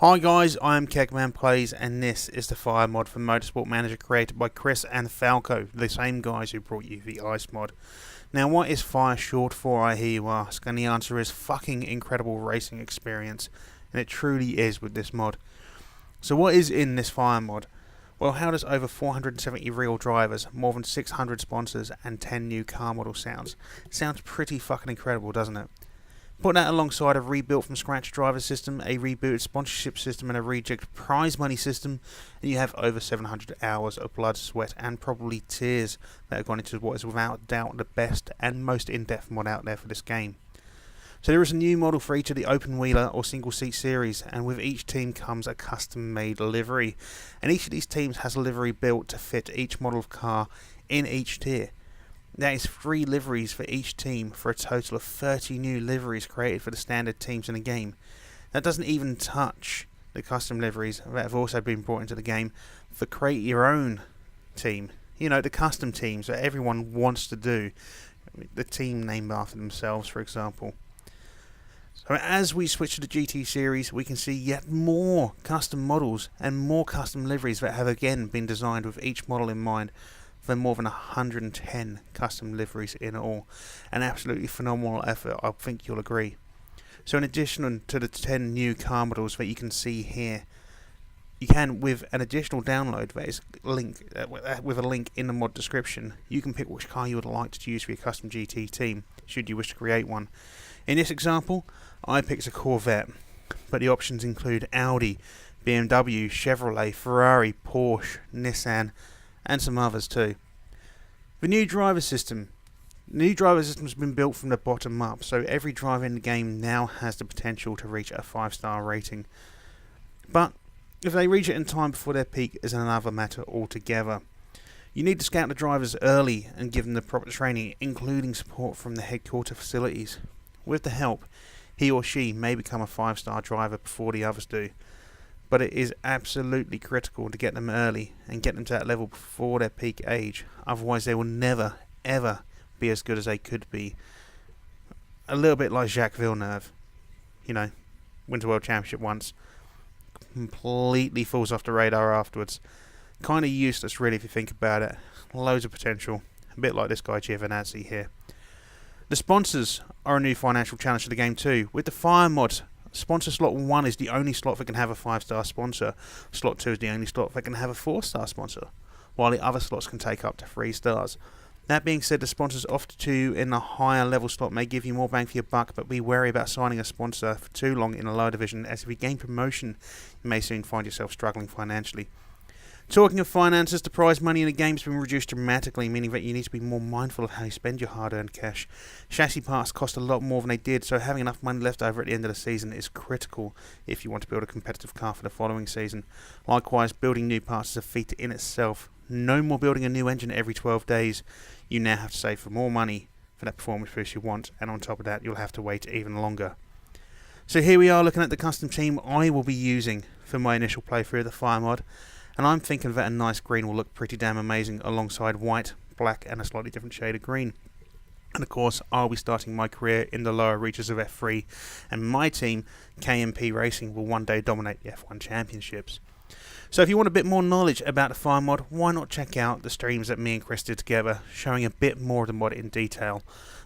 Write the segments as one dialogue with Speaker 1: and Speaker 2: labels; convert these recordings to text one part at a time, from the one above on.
Speaker 1: Hi guys, I am Kegman Plays, and this is the fire mod for Motorsport Manager created by Chris and Falko, the same guys who brought you the ice mod. Now, what is fire short for, I hear you ask, and the answer is fucking incredible racing experience, and it truly is with this mod. So what is in this fire mod? Well, how does over 470 real drivers, more than 600 sponsors, and 10 new car model sounds? Sounds pretty fucking incredible, doesn't it? Put that alongside a rebuilt from scratch driver system, a rebooted sponsorship system, and a rejigged prize money system, and you have over 700 hours of blood, sweat, and probably tears that have gone into what is without doubt the best and most in-depth mod out there for this game. So there is a new model for each of the open wheeler or single seat series, and with each team comes a custom made livery, and each of these teams has a livery built to fit each model of car in each tier. That is 3 liveries for each team for a total of 30 new liveries created for the standard teams in the game. That doesn't even touch the custom liveries that have also been brought into the game for create your own team. You know, the custom teams that everyone wants to do. The team named after themselves, for example. So as we switch to the GT series, we can see yet more custom models and more custom liveries that have again been designed with each model in mind. For more than 110 custom liveries in all. An absolutely phenomenal effort, I think you'll agree. So in addition to the 10 new car models that you can see here, you can, with an additional download that is with a link in the mod description, you can pick which car you would like to use for your custom GT team, should you wish to create one. In this example, I picked a Corvette, but the options include Audi, BMW, Chevrolet, Ferrari, Porsche, Nissan, and some others too. The new driver system. The new driver system has been built from the bottom up, so every driver in the game now has the potential to reach a 5-star rating. But if they reach it in time before their peak is another matter altogether. You need to scout the drivers early and give them the proper training, including support from the headquarter facilities. With the help, he or she may become a 5-star driver before the others do. But it is absolutely critical to get them early and get them to that level before their peak age. Otherwise they will never, ever be as good as they could be. A little bit like Jacques Villeneuve. You know, wins a world championship once. Completely falls off the radar afterwards. Kind of useless really if you think about it. Loads of potential. A bit like this guy Giovinazzi here. The sponsors are a new financial challenge to the game too. With the fire mod, sponsor slot 1 is the only slot that can have a 5-star sponsor. Slot 2 is the only slot that can have a 4-star sponsor, while the other slots can take up to 3 stars. That being said, the sponsors offered to you in a higher level slot may give you more bang for your buck, but be wary about signing a sponsor for too long in a lower division, as if you gain promotion, you may soon find yourself struggling financially. Talking of finances, the prize money in the game has been reduced dramatically, meaning that you need to be more mindful of how you spend your hard-earned cash. Chassis parts cost a lot more than they did, so having enough money left over at the end of the season is critical if you want to build a competitive car for the following season. Likewise, building new parts is a feat in itself. No more building a new engine every 12 days. You now have to save for more money for that performance boost you want, and on top of that, you'll have to wait even longer. So here we are looking at the custom team I will be using for my initial playthrough of the fire mod. And I'm thinking that a nice green will look pretty damn amazing alongside white, black and a slightly different shade of green. And of course, I'll be starting my career in the lower reaches of F3, and my team, KMP Racing, will one day dominate the F1 championships. So if you want a bit more knowledge about the fire mod, why not check out the streams that me and Chris did together, showing a bit more of the mod in detail,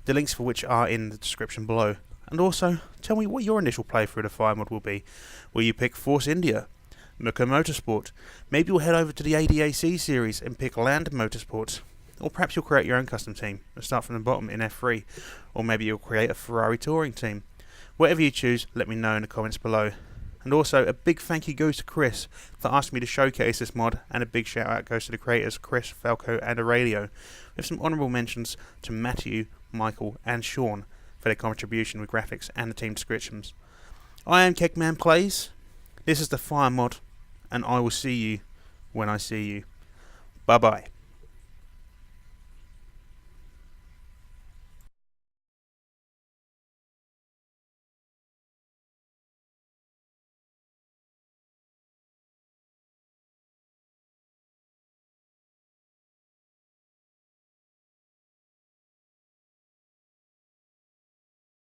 Speaker 1: the links for which are in the description below. And also, tell me what your initial playthrough of the fire mod will be. Will you pick Force India? Motorsport. Maybe you'll head over to the ADAC series and pick Land Motorsports. Or perhaps you'll create your own custom team and start from the bottom in F3. Or maybe you'll create a Ferrari touring team. Whatever you choose, let me know in the comments below. And also, a big thank you goes to Chris for asking me to showcase this mod, and a big shout out goes to the creators Chris, Falko and Aurelio, with some honourable mentions to Matthew, Michael and Sean for their contribution with graphics and the team descriptions. I am Kegman Plays. This is the fire mod, and I will see you when I see you. Bye bye.